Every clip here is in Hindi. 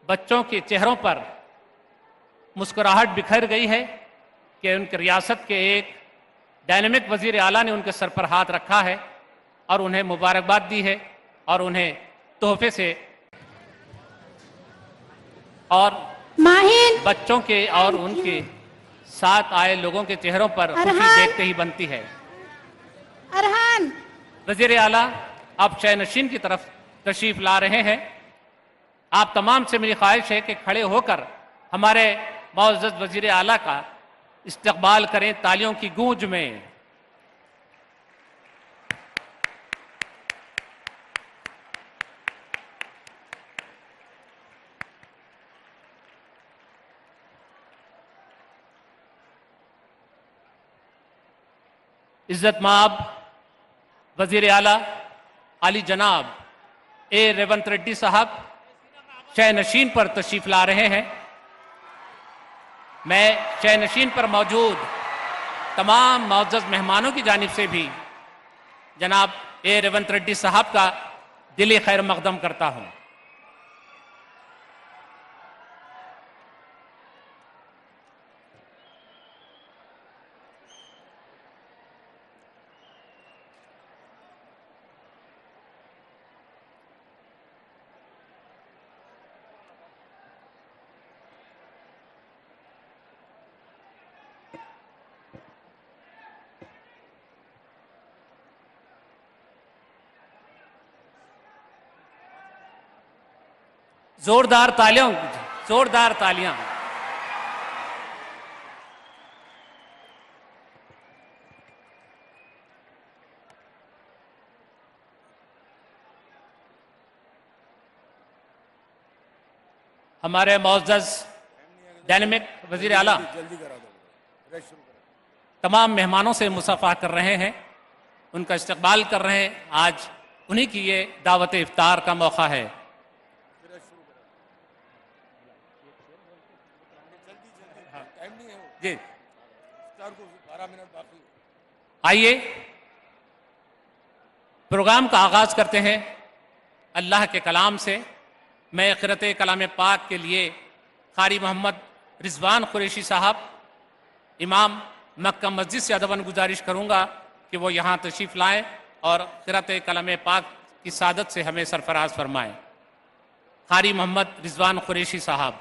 बच्चों के चेहरों पर मुस्कुराहट बिखर गई है कि उनकी रियासत के एक डायनेमिक वजीर आला ने उनके सर पर हाथ रखा है और उन्हें मुबारकबाद दी है और उन्हें तोहफे से और माहिन बच्चों के और उनके साथ आए लोगों के चेहरों पर खुशी देखते ही बनती है। अरहान वजीर आला आप शयनशीन की तरफ तशरीफ ला रहे हैं। आप तमाम से मेरी ख्वाहिश है कि खड़े होकर हमारे मुअज़्ज़ज़ वजीर आला का इस्तकबाल करें तालियों की गूंज में। इज्जत माब वजीर आला आली जनाब ए रेवंत रेड्डी साहब शयनशीन पर तशरीफ ला रहे हैं। मैं शयनशीन पर मौजूद तमाम मुअज़्ज़ज़ मेहमानों की जानिब से भी जनाब ए रेवंत रेड्डी साहब का दिली खैर मकदम करता हूं। जोरदार तालियां, जोरदार तालियां। हमारे मुअज़्ज़ज़ डायनेमिक वजीर आला तमाम मेहमानों से मुसाफा कर रहे हैं, उनका इस्तकबाल कर रहे हैं। आज उन्हीं की ये दावत इफ्तार का मौका है। जी आइए प्रोग्राम का आगाज करते हैं अल्लाह के कलाम से। मैं क़िरात कलाम पाक के लिए कारी मोहम्मद रिजवान कुरैशी साहब इमाम मक्का मस्जिद से अदबन गुजारिश करूंगा कि वो यहाँ तशरीफ़ लाएं और क़िरात कलाम पाक की सादत से हमें सरफराज फरमाएं। कारी मोहम्मद रिजवान कुरैशी साहब।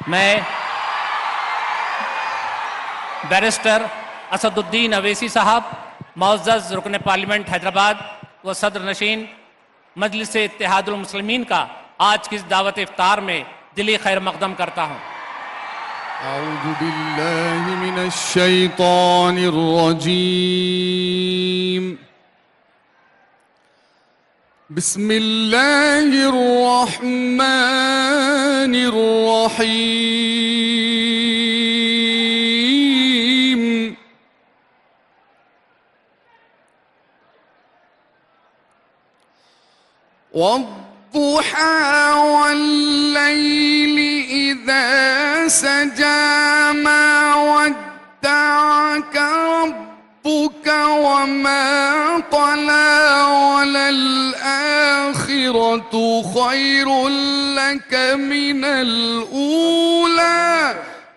मैं बैरिस्टर असदुद्दीन अवैसी साहब मुअज़्ज़ज़ रुकन पार्लियामेंट हैदराबाद व सदर नशीन मजलिस इत्तेहादुल मुस्लिमीन का आज की इस दावत इफ्तार में दिली खैर मकदम करता हूँ। अऊज़ु बिल्लाहि मिनश शैतानिर रजीम। बिस्मिल्लाहिर रहमानिर रहीम। वद्दुहा वल्लैलि इज़ा सजा मा वद्दअक रब्बुक वमा क़ला वलल आखिरतु खैरुल लक मिनल ऊला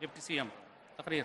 डिप्टी सीएम तकरीर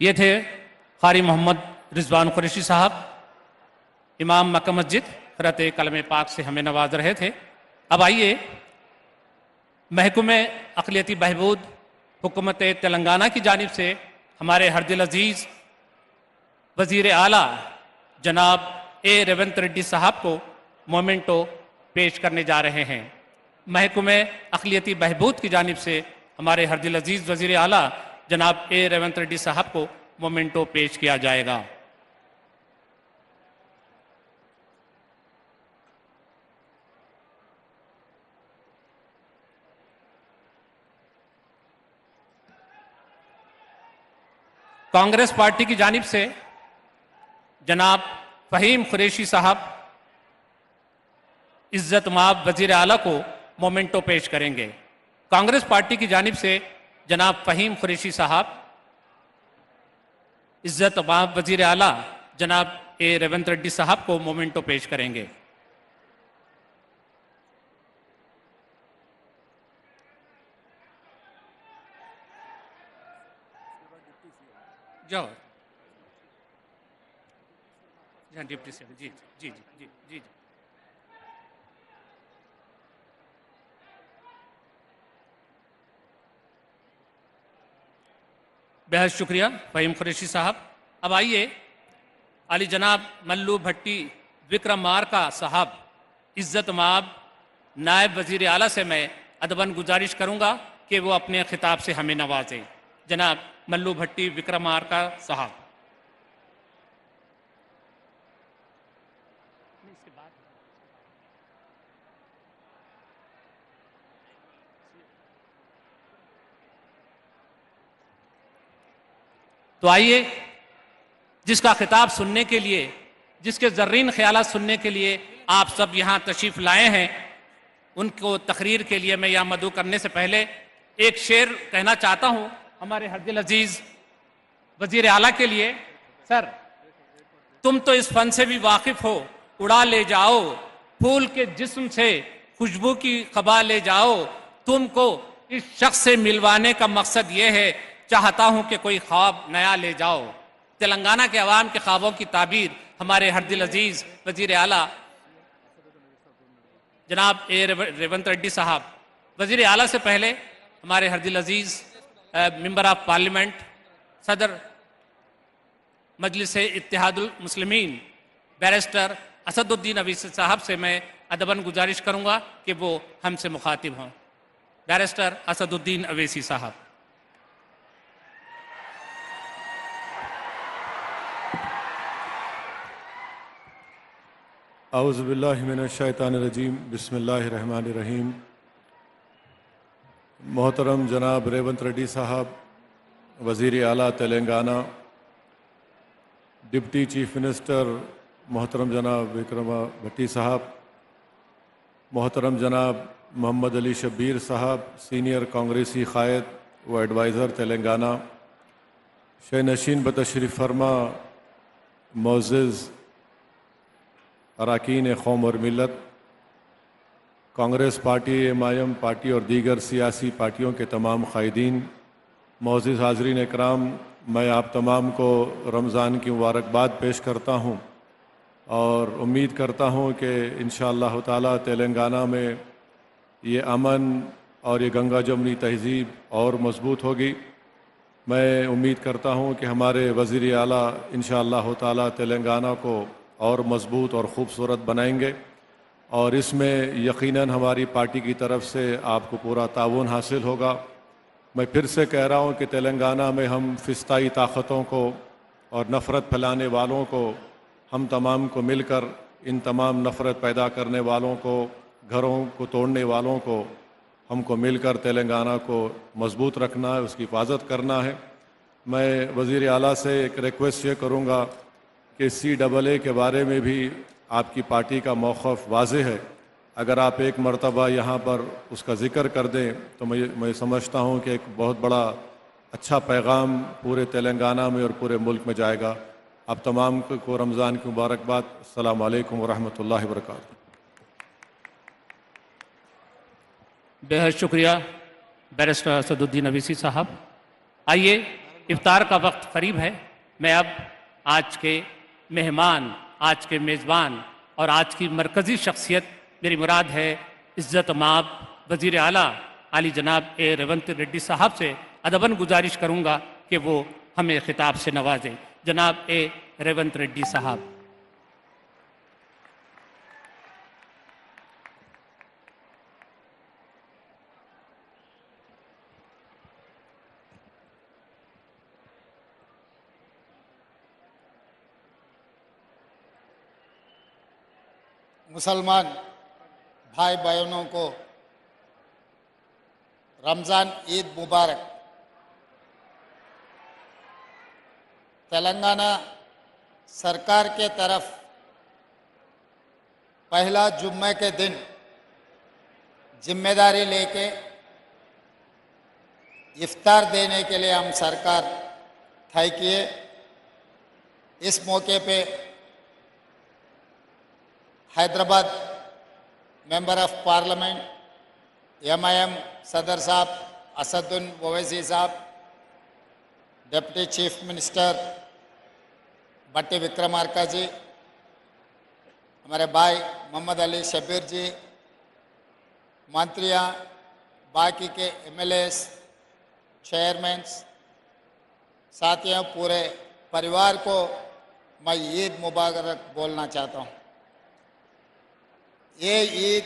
ये थे कारी मोहम्मद रिजवान कुरैशी साहब, इमाम मक्का मस्जिद, क़िरात कलाम पाक से हमें नवाज रहे थे। अब आइए महकमे अक़लियती बहबूद हुकूमत तेलंगाना की जानिब से हमारे हरदिल अजीज़ वज़ीर आला जनाब ए रेवंत रेड्डी साहब को मोमेंटो पेश करने जा रहे हैं। महकमे अक़लियती बहबूद की जानिब से हमारे हरदिल अजीज़ वज़ीर आला जनाब ए रेवंत रेड्डी साहब को मोमेंटो पेश किया जाएगा। कांग्रेस पार्टी की जानिब से जनाब फ़हीम कुरैशी साहब इज़्ज़त माब वज़ीर आला को मोमेंटो पेश करेंगे। कांग्रेस पार्टी की जानिब से जनाब फ़हीम कुरैशी साहब इज़्ज़त माब वज़ीर आला जनाब ए रेवंत रेड्डी साहब को मोमेंटो पेश करेंगे। जाओ डिप्टी सीएम जी जी जी जी जी जी। बेहद शुक्रिया फ़हीम कुरैशी साहब। अब आइए अली जनाब मल्लू भट्टी विक्रम मारका साहब इज़्ज़त माब नायब वज़ीर आला से मैं अदबन गुजारिश करूँगा कि वो अपने खिताब से हमें नवाजें। जनाब मल्लू भट्टी विक्रम मारका साहब। तो आइए जिसका खिताब सुनने के लिए, जिसके ज़र्रीन ख्यालात सुनने के लिए आप सब यहाँ तशरीफ़ लाए हैं, उनको तकरीर के लिए मैं यहाँ मदऊ करने से पहले एक शेर कहना चाहता हूँ हमारे हरदिल अजीज़ वज़ीर आला के लिए। सर, तुम तो इस फ़न से भी वाकिफ़ हो, उड़ा ले जाओ फूल के जिस्म से खुशबू की खबा ले जाओ। तुमको इस शख्स से मिलवाने का मकसद ये है, चाहता हूं कि कोई ख्वाब नया ले जाओ। तेलंगाना के अवाम के ख्वाबों की ताबीर हमारे हरदिल अजीज़ वज़ीर आला जनाब ए रेवंत रेड्डी साहब। वज़ीर आला से पहले हमारे हरदिल अजीज़ मेंबर ऑफ पार्लियामेंट, सदर मजलिस इत्तेहादुल मुस्लिमीन बैरिस्टर असदुद्दीन अवैसी साहब से मैं अदबन गुजारिश करूँगा कि वो हमसे मुखातिब हों। बैरिस्टर असदुद्दीन अवैसी साहब। औज़ु बिल्लाहि मिनश शैतानिर रजीम, बिस्मिल्लाहिर रहीम। मोहतरम जनाब रेवंत रेड्डी साहब वज़ीर आला तेलंगाना, डिप्टी चीफ मिनिस्टर मोहतरम जनाब विक्रम भट्टी साहब, मोहतरम जनाब मोहम्मद अली शब्बीर साहब सीनियर कांग्रेसी क़ायद व एडवाइज़र तेलंगाना, शहनशीन बतशरीफ़ फरमा मोअज़्ज़ज़ अरकान कौम और मिलत, कांग्रेस पार्टी, एमआईएम पार्टी और दीगर सियासी पार्टियों के तमाम कायदीन, मोअज़्ज़ज़ हाज़रीन इकराम, मैं आप तमाम को रमज़ान की मुबारकबाद पेश करता हूँ और उम्मीद करता हूँ कि इंशाअल्लाह ताला तेलंगाना में ये अमन और ये गंगा जमनी तहज़ीब और मज़बूत होगी। मैं उम्मीद करता हूँ कि हमारे वज़ीर आला इंशाअल्लाह ताला तेलंगाना को और मज़बूत और ख़ूबसूरत बनाएंगे और इसमें यकीनन हमारी पार्टी की तरफ से आपको पूरा ताउन हासिल होगा। मैं फिर से कह रहा हूँ कि तेलंगाना में हम फ़िस्ताई ताकतों को और नफ़रत फैलाने वालों को, हम तमाम को मिलकर इन तमाम नफ़रत पैदा करने वालों को, घरों को तोड़ने वालों को हमको मिलकर तेलंगाना को मज़बूत रखना है, उसकी हिफाजत करना है। मैं वज़ीर आला से एक रिक्वेस्ट ये करूँगा कि CAA के बारे में भी आपकी पार्टी का मौक़िफ़ वाज़ेह है। अगर आप एक मरतबा यहाँ पर उसका ज़िक्र कर दें तो मैं समझता हूँ कि एक बहुत बड़ा अच्छा पैगाम पूरे तेलंगाना में और पूरे मुल्क में जाएगा। आप तमाम को रमज़ान की मुबारकबाद। अस्सलामु अलैकुम वरहमतुल्लाहि वबरकातुहू। बेहद शुक्रिया बैरिस्टर असदुद्दीन अवीसी साहब। आइए, इफ्तार का वक्त करीब है। मैं अब आज के मेहमान, आज के मेज़बान और आज की मरकज़ी शख्सियत, मेरी मुराद है इज़्ज़त माब वज़ीर आला आली जनाब ए रेवंत रेड्डी साहब से अदबन गुजारिश करूँगा कि वो हमें खिताब से नवाजें। जनाब ए रेवंत रेड्डी साहब। मुसलमान भाई बहनों को रमज़ान ईद मुबारक। तेलंगाना सरकार के तरफ पहला जुम्मे के दिन जिम्मेदारी लेके इफ्तार देने के लिए हम सरकार तय किए। इस मौके पे Hyderabad member of parliament MIM सदर साहब असदुद्दीन ओवैसी साहब, डिप्टी चीफ मिनिस्टर भट्टी विक्रमार्का जी, हमारे भाई मोहम्मद अली शबीर जी, मंत्रियां, बाकी के MLAs, चेयरमैन, साथियों, पूरे परिवार को मैं ईद मुबारक बोलना चाहता हूँ। ये ईद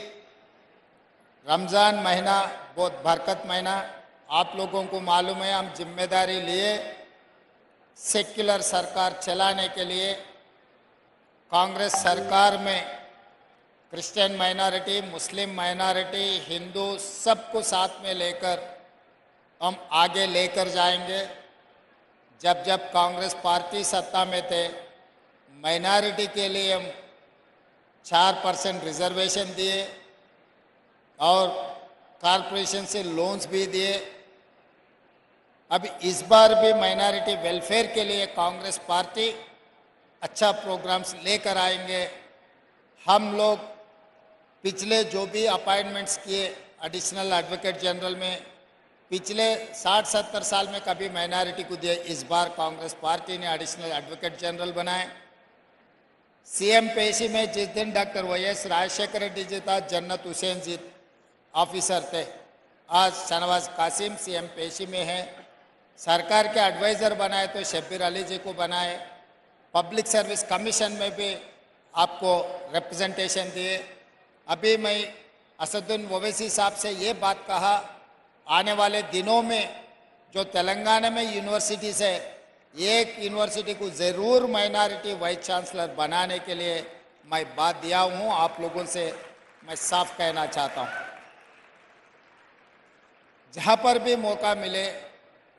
रमज़ान महीना बहुत बरकत महीना, आप लोगों को मालूम है। हम जिम्मेदारी लिए सेक्युलर सरकार चलाने के लिए कांग्रेस सरकार में क्रिश्चियन माइनॉरिटी, मुस्लिम माइनॉरिटी, हिंदू सबको साथ में लेकर हम आगे लेकर जाएंगे। जब जब कांग्रेस पार्टी सत्ता में थे, माइनॉरिटी के लिए हम 4% रिजर्वेशन दिए और कॉरपोरेशन से लोन्स भी दिए। अब इस बार भी माइनॉरिटी वेलफेयर के लिए कांग्रेस पार्टी अच्छा प्रोग्राम्स लेकर आएंगे। हम लोग पिछले जो भी अपॉइंटमेंट्स किए एडिशनल एडवोकेट जनरल में, पिछले 60-70 साल में कभी माइनॉरिटी को दिए, इस बार कांग्रेस पार्टी ने एडिशनल एडवोकेट जनरल बनाए। CM पेशी में जिस दिन डॉक्टर YS राजशेखर रेड्डी जी था, जन्नत हुसैन जी ऑफिसर थे। आज शहनवाज कासिम CM पेशी में है। सरकार के एडवाइज़र बनाए तो शब्बीर अली जी को बनाए। पब्लिक सर्विस कमीशन में भी आपको रिप्रेजेंटेशन दिए। अभी मैं असदुद्दीन ओवैसी साहब से ये बात कहा, आने वाले दिनों में जो तेलंगाना में यूनिवर्सिटीज़ है, एक यूनिवर्सिटी को ज़रूर माइनॉरिटी वाइस चांसलर बनाने के लिए मैं बात दिया हूँ। आप लोगों से मैं साफ कहना चाहता हूँ, जहाँ पर भी मौका मिले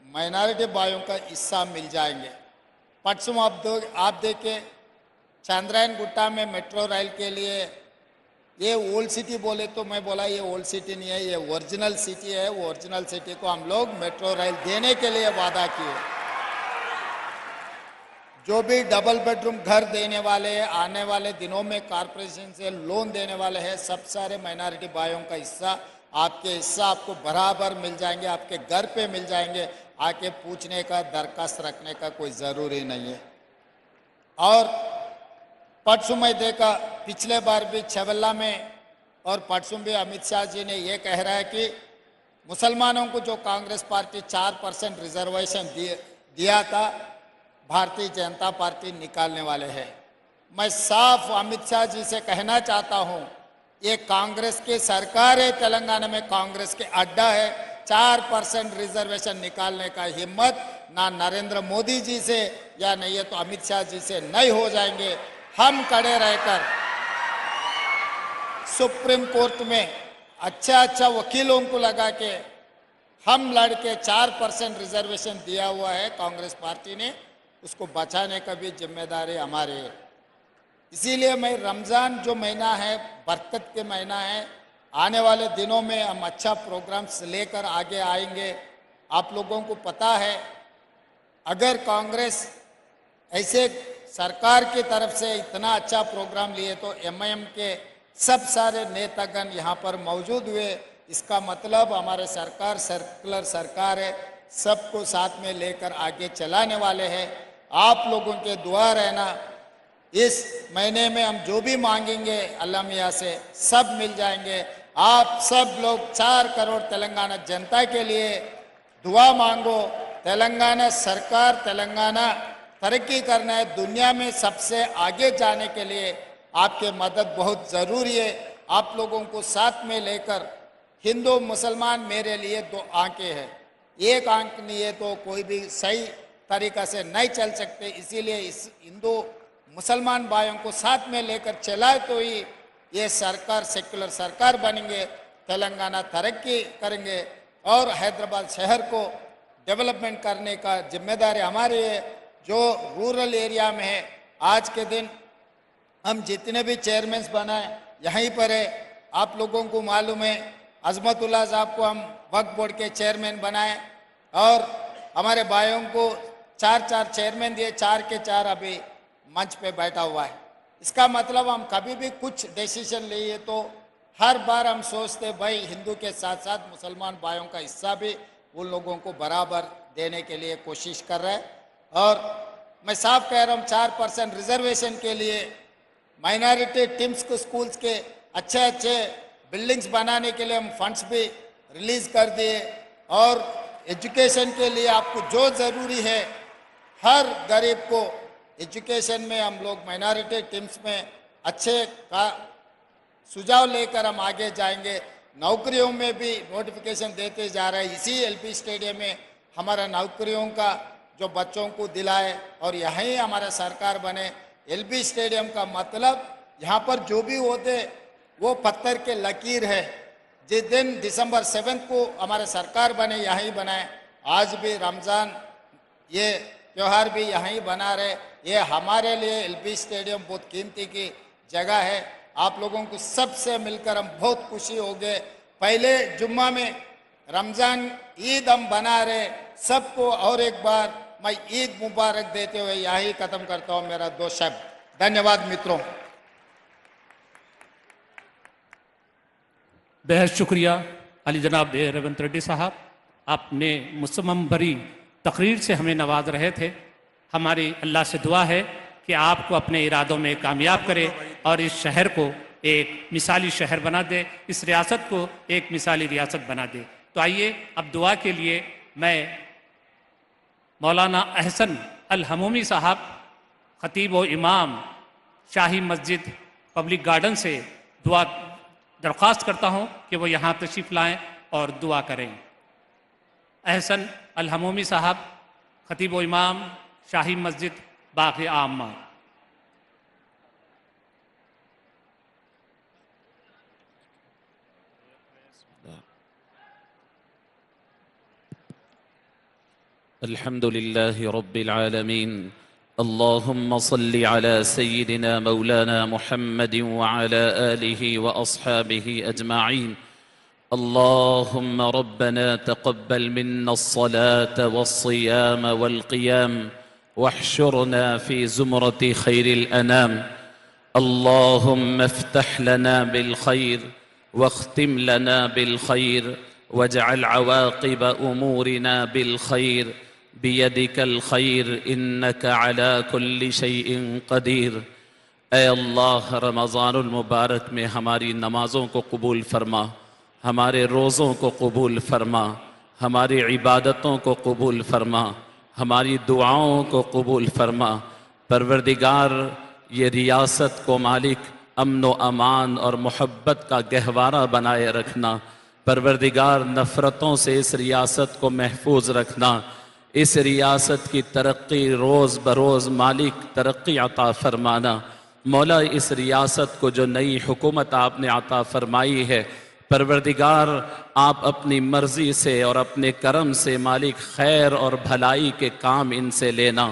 माइनॉरिटी भाइयों का हिस्सा मिल जाएंगे। परसों आप देखें, चंद्रायन गुट्टा में मेट्रो रेल के लिए ये ओल्ड सिटी बोले तो मैं बोला ये ओल्ड सिटी नहीं है, ये ओरिजिनल सिटी है। वो ओरिजिनल सिटी को हम लोग मेट्रो रेल देने के लिए वादा किए। जो भी डबल बेडरूम घर देने वाले हैं, आने वाले दिनों में कॉरपोरेशन से लोन देने वाले हैं, सब सारे माइनॉरिटी भाइयों का हिस्सा, आपके हिस्सा आपको बराबर मिल जाएंगे, आपके घर पे मिल जाएंगे। आके पूछने का, दरखास्त रखने का कोई ज़रूरी नहीं है। और परसों मैं देखा, पिछले बार भी छबल्ला में और परसों भी अमित शाह जी ने ये कह रहा है कि मुसलमानों को जो कांग्रेस पार्टी 4% रिजर्वेशन दिया था, भारतीय जनता पार्टी निकालने वाले हैं। मैं साफ अमित शाह जी से कहना चाहता हूँ, ये कांग्रेस की सरकार है, तेलंगाना में कांग्रेस के अड्डा है। 4% रिजर्वेशन निकालने का हिम्मत ना नरेंद्र मोदी जी से या नहीं है तो अमित शाह जी से नहीं हो जाएंगे। हम खड़े रहकर सुप्रीम कोर्ट में अच्छा वकीलों को लगा के हम लड़के 4% रिजर्वेशन दिया हुआ है कांग्रेस पार्टी ने, उसको बचाने का भी जिम्मेदारी हमारी है। इसीलिए मैं रमज़ान जो महीना है, बरकत के महीना है, आने वाले दिनों में हम अच्छा प्रोग्राम्स लेकर आगे आएंगे। आप लोगों को पता है, अगर कांग्रेस ऐसे सरकार की तरफ से इतना अच्छा प्रोग्राम लिए तो एमआईएम के सब सारे नेतागण यहाँ पर मौजूद हुए। इसका मतलब हमारे सरकार सर्कुलर सरकार है, सबको साथ में लेकर आगे चलाने वाले हैं। आप लोगों के दुआ रहना, इस महीने में हम जो भी मांगेंगे अल्लाह मियाँ से सब मिल जाएंगे। आप सब लोग 4 करोड़ तेलंगाना जनता के लिए दुआ मांगो। तेलंगाना सरकार, तेलंगाना तरक्की करना है, दुनिया में सबसे आगे जाने के लिए आपके मदद बहुत ज़रूरी है। आप लोगों को साथ में लेकर, हिंदू मुसलमान मेरे लिए 2 आंखें हैं, एक आंख नहीं है तो कोई भी सही तरीक़ा से नहीं चल सकते। इसीलिए इस हिंदू मुसलमान भाइयों को साथ में लेकर चलाए तो ही ये सरकार सेक्युलर सरकार बनेंगे, तेलंगाना तरक्की करेंगे और हैदराबाद शहर को डेवलपमेंट करने का जिम्मेदारी हमारी है। जो रूरल एरिया में है, आज के दिन हम जितने भी चेयरमैन बनाए यहीं पर है। आप लोगों को मालूम है, अजमतुल्लाह साहब को हम वक्फ बोर्ड के चेयरमैन बनाए और हमारे भाइयों को 4 चेयरमैन दिए, 4 के 4 अभी मंच पे बैठा हुआ है। इसका मतलब हम कभी भी कुछ डिसीजन लिए तो हर बार हम सोचते भाई हिंदू के साथ साथ मुसलमान भाइयों का हिस्सा भी उन लोगों को बराबर देने के लिए कोशिश कर रहा है। और मैं साफ कह रहा हूँ, 4% रिजर्वेशन के लिए माइनॉरिटी टीम्स को स्कूल्स के अच्छे बिल्डिंग्स बनाने के लिए हम फंड्स भी रिलीज कर दिए। और एजुकेशन के लिए आपको जो ज़रूरी है, हर गरीब को एजुकेशन में हम लोग माइनॉरिटी टीम्स में अच्छे का सुझाव लेकर हम आगे जाएंगे। नौकरियों में भी नोटिफिकेशन देते जा रहे हैं। इसी एलपी स्टेडियम में हमारा नौकरियों का जो बच्चों को दिलाए और यहीं हमारा सरकार बने। एलपी स्टेडियम का मतलब यहाँ पर जो भी होते वो पत्थर के लकीर है। जिस दिन दिसंबर 7 को हमारा सरकार बने यहीं बनाए। आज भी रमज़ान ये त्यौहार भी यहीं बना रहे। ये हमारे लिए एलपी स्टेडियम बहुत कीमती की जगह है। आप लोगों को सबसे मिलकर हम बहुत खुशी हो गए। पहले जुम्मा में रमज़ान ईद हम बना रहे सबको। और एक बार मैं ईद मुबारक देते हुए यही ख़त्म करता हूँ मेरा 2 शब्द। धन्यवाद मित्रों। बेहद शुक्रिया अली जनाब रेवंत रेड्डी साहब, आपने मुसम्मम भरी तकरीर से हमें नवाज रहे थे। हमारी अल्लाह से दुआ है कि आपको अपने इरादों में कामयाब करे और इस शहर को एक मिसाली शहर बना दे, इस रियासत को एक मिसाली रियासत बना दे। तो आइए अब दुआ के लिए मैं मौलाना अहसन अल हमूमी साहब, खतीब व इमाम शाही मस्जिद पब्लिक गार्डन से दुआ दरख्वास्त करता हूँ कि वो यहाँ तशरीफ़ लाएँ और दुआ करें। अहसन अल हमूमी साहब, खतीब व इमाम शाही मस्जिद बाग़ आमा। अल्हम्दुलिल्लाहि रब्बिल आलमीन। अल्लाहुम्मा सल्लि अला सय्यिदिना मौलाना मुहम्मदिन व अला आलिहि व अस्हाबिहि अजमाइन। अल्लाहुम्मा रब्बना तक़ब्बल मिन्ना अस्सलात वस्सियाम वल्क़ियाम वहशुरना फ़ी ज़ुमरति खैरिल अनाम। अल्लाहुम्मा इफ़्तह लना बिल खैर वख्तिम लना बिल खैर वजअल अवाक़िब उमूरिना बिल खैर बियदिकल खैर इन्नका अला कुल्लि शैइन क़दीर। ऐ अल्लाह, रमज़ानुल मुबारक में हमारी नमाज़ों को कबूल फरमा, हमारे रोज़ों को कबूल फरमा, हमारी इबादतों को कबूल फरमा, हमारी दुआओं को कबूल फरमा। परवरदिगार, ये रियासत को मालिक अमन व अमान और मोहब्बत का गहवारा बनाए रखना। परवरदिगार, नफ़रतों से इस रियासत को महफूज रखना। इस रियासत की तरक्की रोज़ बरोज़ मालिक तरक्की अता फरमाना। मौला, इस रियासत को जो नई हुकूमत आपने अता फरमाई है, परवरदिगार आप अपनी मर्ज़ी से और अपने करम से मालिक खैर और भलाई के काम इनसे लेना।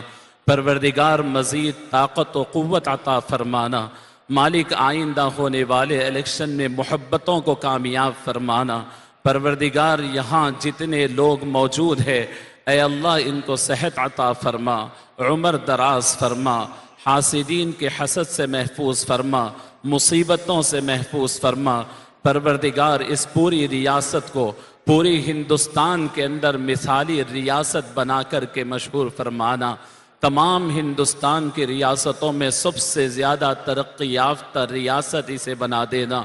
परवरदिगार मज़ीद ताकत व क़ुव्वत अता फरमाना। मालिक आइंदा होने वाले इलेक्शन में मोहब्बतों को कामयाब फरमाना। परवरदिगार, यहाँ जितने लोग मौजूद हैं, ऐ अल्लाह इनको सेहत अता फरमा, उम्र दराज फरमा, हासिदीन के हसद से महफूज फरमा, मुसीबतों से महफूज फरमा। परवरदिगार, इस पूरी रियासत को पूरी हिंदुस्तान के अंदर मिसाली रियासत बना कर के मशहूर फरमाना। तमाम हिंदुस्तान की रियासतों में सबसे ज़्यादा तरक्की याफ्ता रियासत इसे बना देना।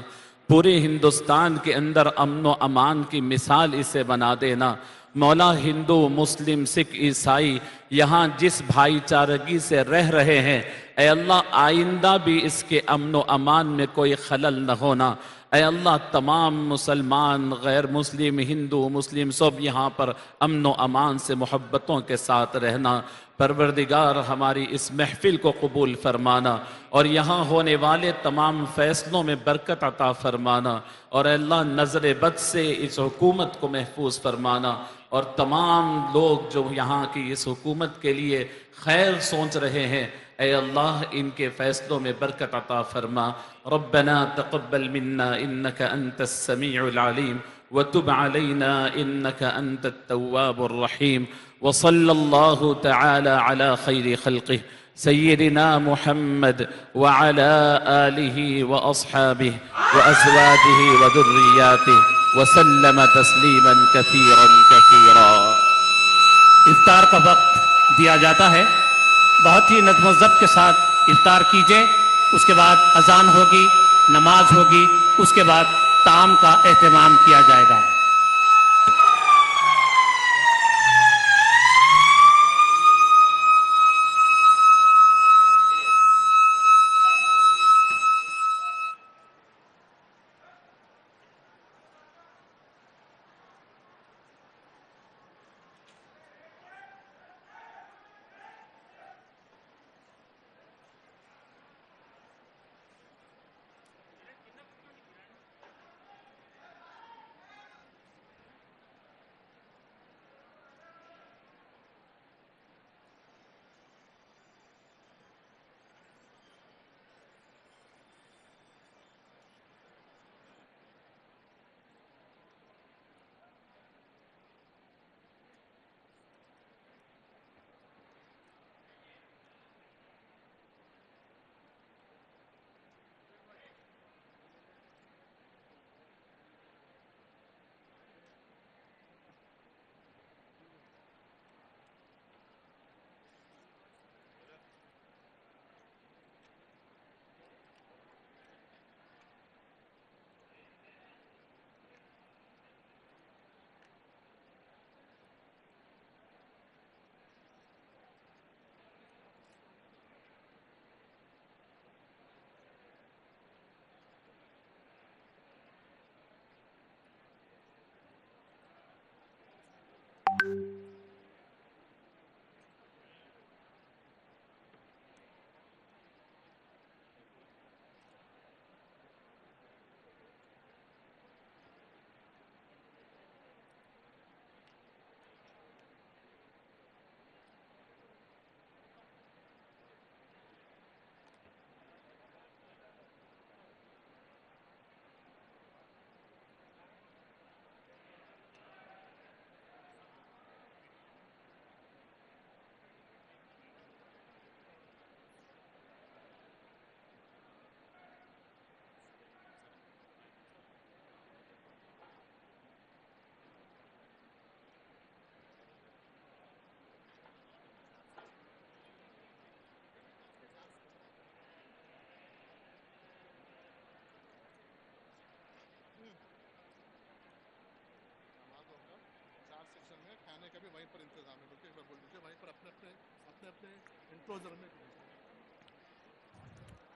पूरे हिंदुस्तान के अंदर अमन व अमान की मिसाल इसे बना देना। मौला, हिंदू मुस्लिम सिख ईसाई यहाँ जिस भाईचारगी से रह रहे हैं, ऐ अल्लाह आइंदा भी इसके अमन व अमान में कोई खलल न होना। ऐ अल्लाह, तमाम मुसलमान गैर मुस्लिम हिंदू मुस्लिम सब यहाँ पर अमन व अमान से मोहब्बतों के साथ रहना। परवरदिगार, हमारी इस महफ़िल को कबूल फरमाना और यहाँ होने वाले तमाम फ़ैसलों में बरकत अता फरमाना। और अल्लाह, नज़र बद से इस हुकूमत को महफूज फरमाना और तमाम लोग जो यहाँ की इस हुकूमत के लिए खैर सोच रहे हैं, ऐ अल्लाह इनके फ़ैसलों में बरकत अता फरमा। रब्बना तक़ब्बल मिन्ना इन्नका अंतस समीउल अलीम व तुब अलैना इन्नका अंतत तव्वाबुर रहीम। व सल्लल्लाहु तआला अला खैरि खल्क़िह सय्यिदिना मुहम्मद व अला आलिहि व अस्हाबिहि व अज़वाजिहि व दुर्रियातिहि व सल्लम तस्लीमन कसीरन कसीरा। इफ्तार का वक्त दिया जाता है, बहुत ही नज़्म ज़ब्त के साथ इफ्तार कीजिए। उसके बाद अजान होगी, नमाज होगी, उसके बाद ताम का एहतमाम किया जाएगा।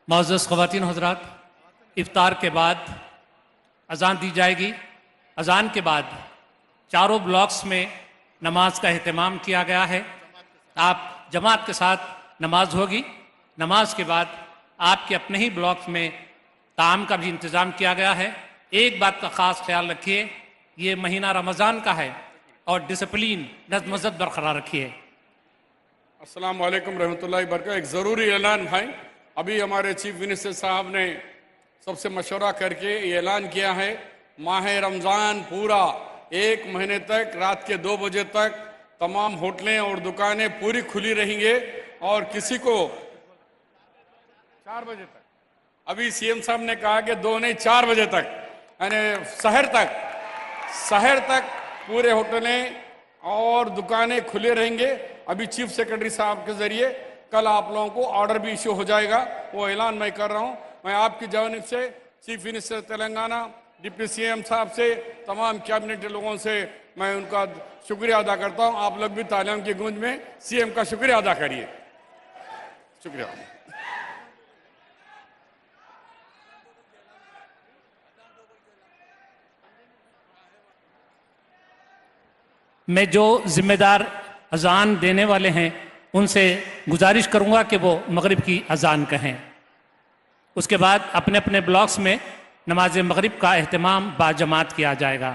मुअज़्ज़ज़ ख़वातीन हज़रात, इफ्तार के बाद अज़ान दी जाएगी। अज़ान के बाद चारों ब्लॉक्स में नमाज का अहतमाम किया गया है। आप जमात के साथ नमाज होगी। नमाज के बाद आपके अपने ही ब्लॉक्स में ताम का भी इंतज़ाम किया गया है। एक बात का ख़ास ख्याल रखिए, ये महीना रमज़ान का है और डिसिप्लिन नज़्म ज़ब्त बरकरार रखिए। अस्सलाम वालेकुम रहमतुल्लाहि बरकातहू। एक ज़रूरी ऐलान भाई, अभी हमारे चीफ मिनिस्टर साहब ने सबसे मशवरा करके ये ऐलान किया है, माह रमज़ान पूरा 1 महीने तक रात के 2 बजे तक तमाम होटलें और दुकानें पूरी खुली रहेंगे और किसी को 4 बजे तक, अभी सीएम साहब ने कहा कि 2 नहीं 4 बजे तक, यानी शहर तक पूरे होटलें और दुकानें खुले रहेंगे। अभी चीफ सेक्रेटरी साहब के जरिए कल आप लोगों को ऑर्डर भी इश्यू हो जाएगा, वो ऐलान मैं कर रहा हूँ। मैं आपकी जानिब से chief minister Telangana, deputy CM साहब से, तमाम कैबिनेट लोगों से मैं उनका शुक्रिया अदा करता हूँ। आप लोग भी तालियों की गूंज में सीएम का शुक्रिया अदा करिए। शुक्रिया। मैं जो जिम्मेदार अज़ान देने वाले हैं उनसे गुजारिश करूंगा कि वो मगरिब की अज़ान कहें। उसके बाद अपने अपने ब्लॉक्स में नमाज मगरिब का एहतमाम बाजमात किया जाएगा।